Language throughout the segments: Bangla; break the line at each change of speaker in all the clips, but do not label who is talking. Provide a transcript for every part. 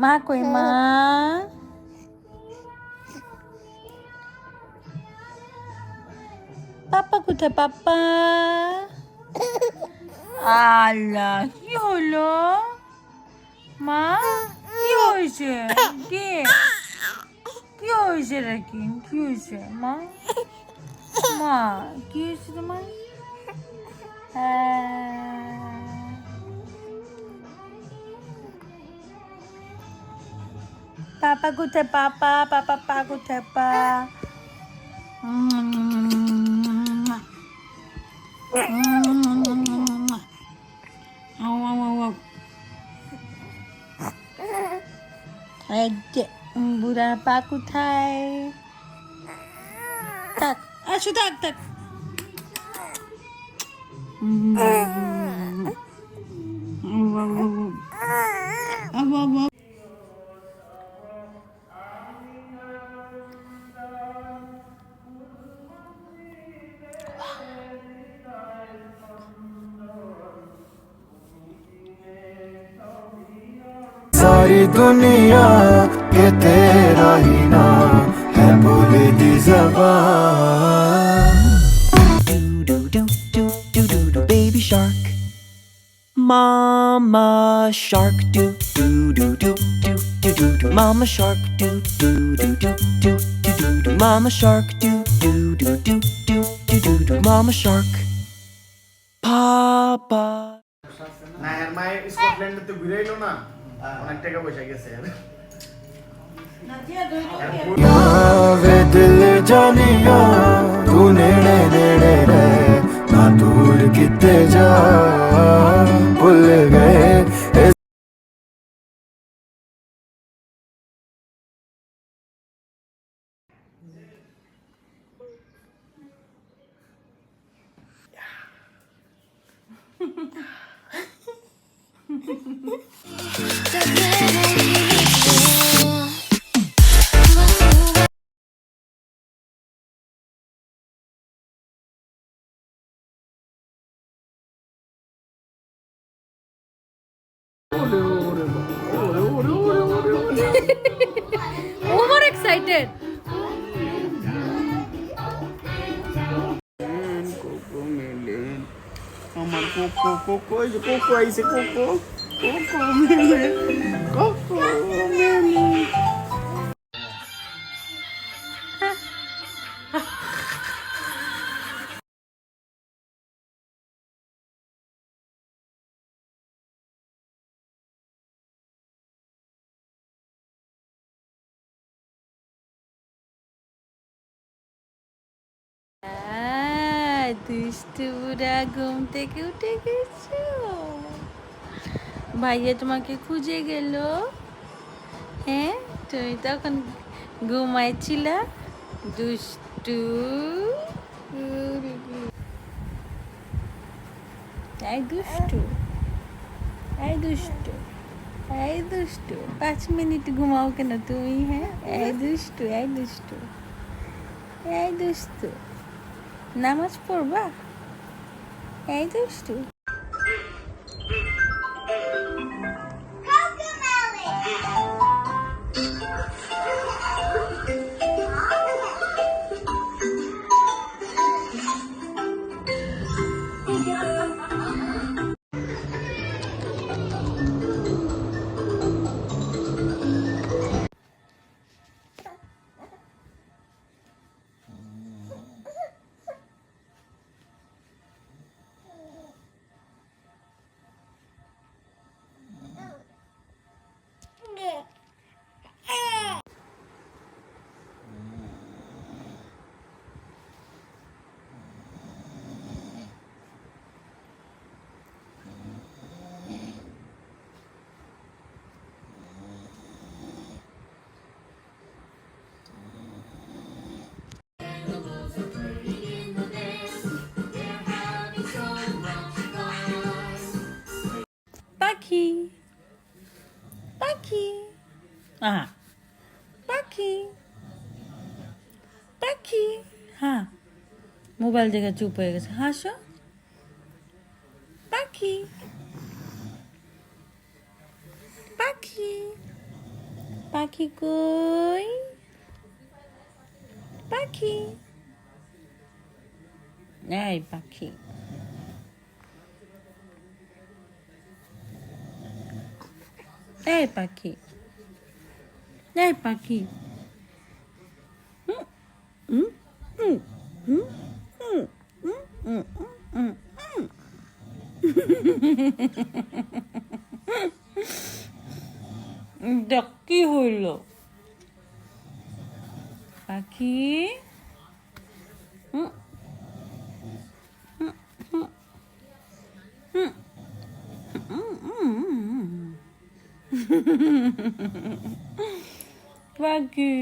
মা কই মা? পাপ্পা কোথায় পাপ্পা? আল্লাহ কি হলো মা? কি হয়েছে? কে কি হয়েছে নাকি? কি হয়েছে মা? মা কি হয়েছে তোমার? পাপা কোথায় পাপা? পাপা পা কোথায় পা? বুড়া পা কোথায়? থাক আসো থাক থাক।
सारी दुनिया ये तेरा ही नाम है, बोले दी ज़बान। Do do do do do do do baby shark, mama shark, do do do do do do do do mama shark, do do do do do do do do mama shark, do do do do do do do do mama shark, papa.
না এর মায়ের স্কটল্যান্ডে তো ঘুরে এলো না, অনেক টাকা পয়সা গেছে।
वे दिल जानिया तू नेड़े नेड़े रहे ना दूर किते जा, भूल गए
ওভার এক্সাইটেড।
কোকো মেলেন, আমার কোকো কোকো, এই যে কোকো আইছে, কোকো কোকো মেলেন, কোকো মেলেন।
দুষ্টু বুড়া ঘুম থেকে উঠে গেছো? ভাইয়া তোমাকে খুঁজে গেল। হ্যাঁ তুমি তখন ঘুমাইছিলা দুষ্টু। এই দুষ্টু, এই দুষ্টু, এই দুষ্টু, 5 মিনিট ঘুমাও কেন তুমি? হ্যাঁ এই দুষ্টু, এই দুষ্টু, এই দুষ্টু, নামাজ পড়বা? এই দুষ্টু। পাখি পাখি পাখি পাখি। হ্যাঁ মোবাইল দেখে চুপ হয়ে গেছে। হাসো পাখি পাখি কই? পাখি, এই পাখি, এই পাখি, এই পাখি। দেখ কি হইল পাখি? পাখি,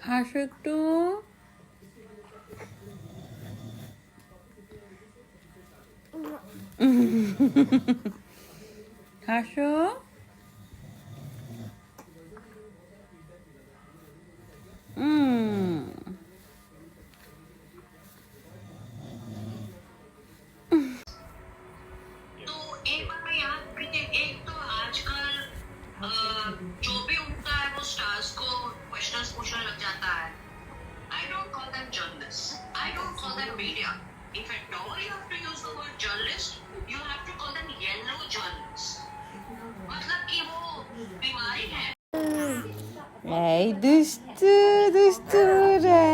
হাসো একটু। হাসো।
एक बार मैं याद एक तो आजकल जो भी उठता है वो स्टार्स को क्वेश्चंस पूछने लग जाता है. I don't call them journalists. I don't call them media. If at all you have to use the word journalist, you have to call them yellow journalists. मतलब कि वो बीमारी है.
এই দুষ্টু দুষ্টুরা,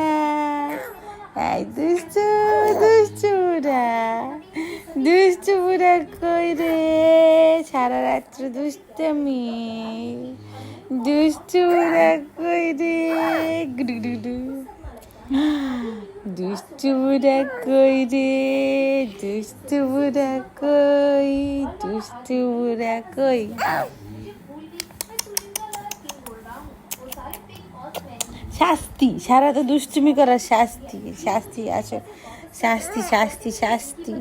এই দুষ্টু দুষ্টুরা, দুষ্টু বুড়া কই রে? সারা রাত্র দুষ্টমি, দুষ্টু বুড়া কই রে? গুডুগুডু, দুষ্টু বুড়া কই রে? দুষ্টু বুড়া কই? দুষ্টু বুড়া কই? শাস্তি, সারা তো দুষ্টুমি করার শাস্তি। শাস্তি আছো, শাস্তি শাস্তি শাস্তি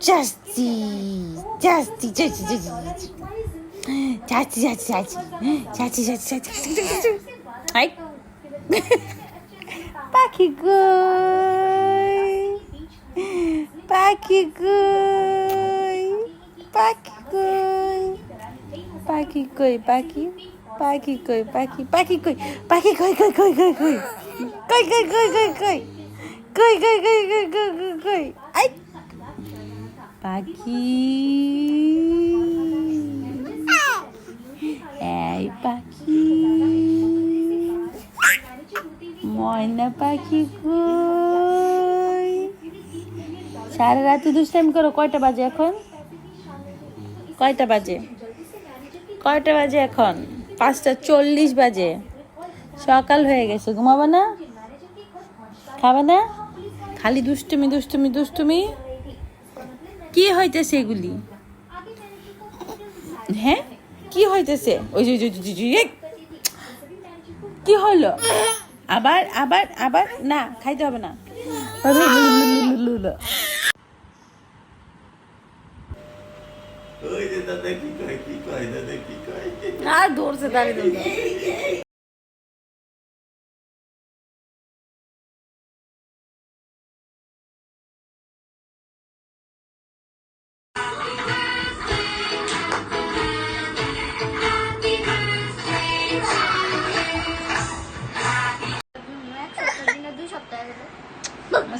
শাস্তি শাস্তি চাচি চাচি চাচি চাচি চাচি চাচি। পাখি কই? পাখি কই? পাখি কই? পাখি কই? পাখি, পাখি কই? পাখি, পাখি কই? পাখি কই কই কই কই কই কই কই কই কই কই কই কই কই কই কই কই কই? আই পাখি, এই পাখি, ময়না পাখি কই? সারা রাতে দুষ্টাইম করো। কয়টা বাজে এখন? কয়টা বাজে? কয়টা বাজে এখন? 5:40 বাজে। সকাল হয়ে গেছে, ঘুমাবো না? খাবে না? খালি দুষ্টুমি দুষ্টুমি দুষ্টুমি। কি হইতেছে এগুলি? হ্যাঁ কি হইতেছে? ওই যে কি হলো? আবার আবার আবার না, খাইতে হবে না। আর ধরছে দাঁড়িয়ে।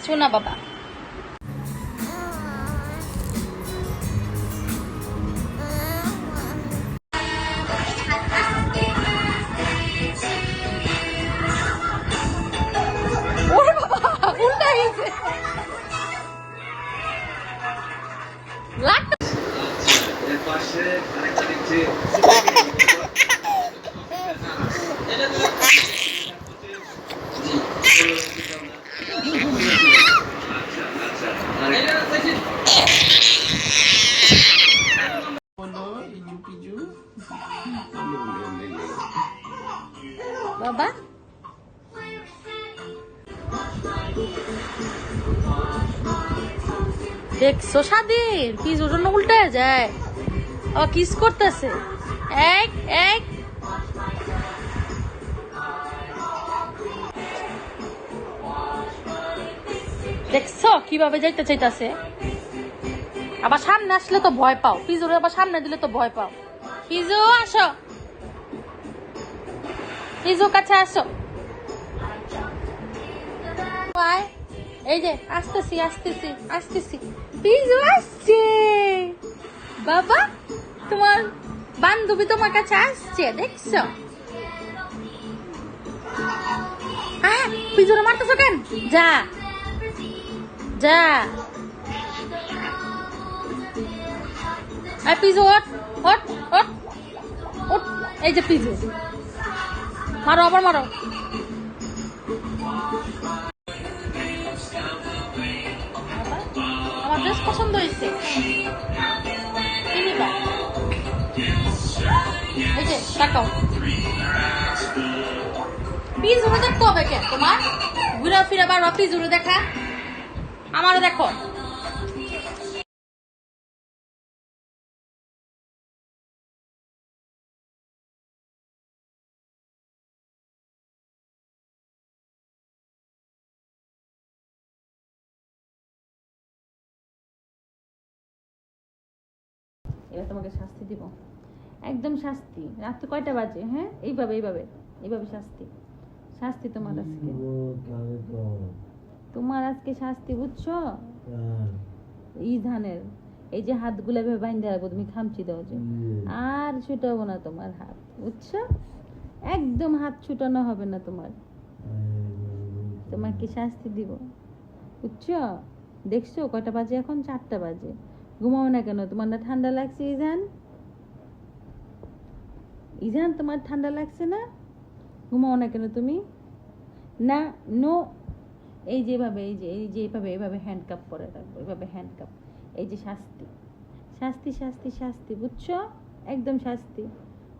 শোনা বাবা, বাবা দেখছো স্বাধীন পিজুর জন্য উল্টায় যায় আবার কিস করতেছে এক এক দেখছো কিভাবে যাইতে চাইতাছে আবার সামনে আসলে তো ভয় পাও পিজুরে আবার সামনে দিলে তো ভয় পাও পিজু আসো পিজু কাছে আসো এই যে আসতেছি আসতেছি আসতেছি পিজু আসছে বাবা তোমার বান্ধবী তোমার কাছে আসছে দেখছো হ্যাঁ পিজুরে মারতেছো কেন যা যা পিজু ওঠ ওঠ ওঠ ওঠ এই যে পিজু মারো আবার মারো আমার ড্রেস পছন্দ হয়েছে কিনিবা এই যে তাকাও পিজুরে দেখতে হবে কেন তোমার ঘুরা ফিরা বারবার পিজুরে দেখা আমারও দেখো এবার তোমাকে শাস্তি দিব একদম শাস্তি রাত কয়টা বাজে হ্যাঁ এইভাবে এইভাবে এইভাবে শাস্তি শাস্তি তোমার আজকে তোমার আজকে শাস্তি বুঝছো ইধানের এই যে হাতগুলো এভাবে বাইন্ধে রাখবো তুমি খামচি দাও যে আর ছুটাবো না তোমার হাত বুঝছো একদম হাত ছুটানো হবে না তোমার তোমাকে শাস্তি দিব বুঝছো দেখছো কয়টা বাজে এখন 4টা বাজে ঘুমাও না কেন তোমার না ঠান্ডা লাগছে ইজান ইজান তোমার ঠান্ডা লাগছে না ঘুমাও না কেন তুমি না নো এই যেভাবে এইভাবে এইভাবে হ্যান্ডকাপ পরে রাখবো এইভাবে হ্যান্ডকাপ এই যে শাস্তি শাস্তি শাস্তি শাস্তি বুঝছো একদম শাস্তি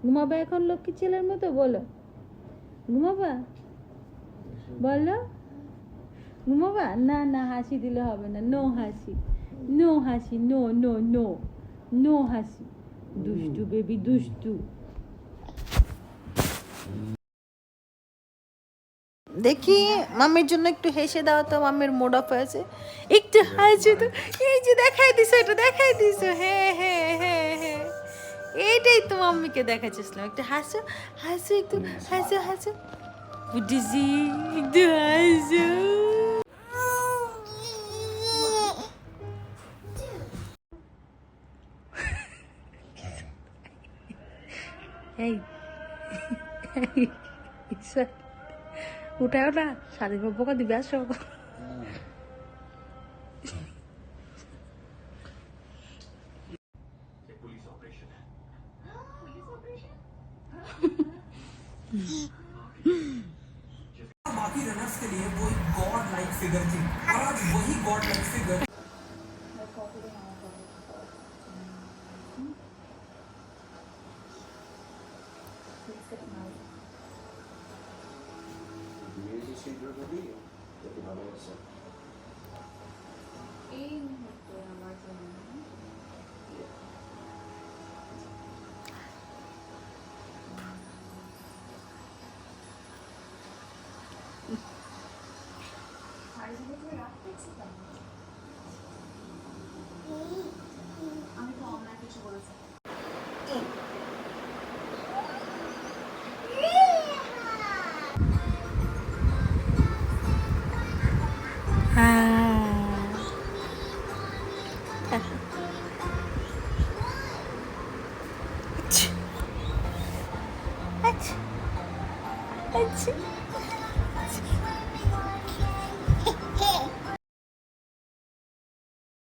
ঘুমাবে এখন লক্ষ্মী ছেলের মতো বলো ঘুমাবা বলো ঘুমাবা না না হাসি দিলে হবে না নো হাসি নো হাসি নো নো নো নো হাসি দুষ্টু বেবি দুষ্টু দেখি মাম্মির জন্য একটু হেসে দাও তো মাম্মির মুড অফ হয়েছে একটু হাসি তো এই যে দেখাই দিছো এটা দেখাই দিছো হ্যাঁ হ্যাঁ হ্যাঁ হ্যাঁ এইটাই তো মাম্মিকে দেখাচ্ছিলাম একটু হাসো হাসো একটু হাসো হাসো বুঝেছি একটু হাসো এই উঠাও না স্বাধীন বোকা দিবে আসো
बाकी रनर्स के लिए वो एक गॉड लाइक फिगर थी और आज वही गॉड लाइक फिगर
अच्छा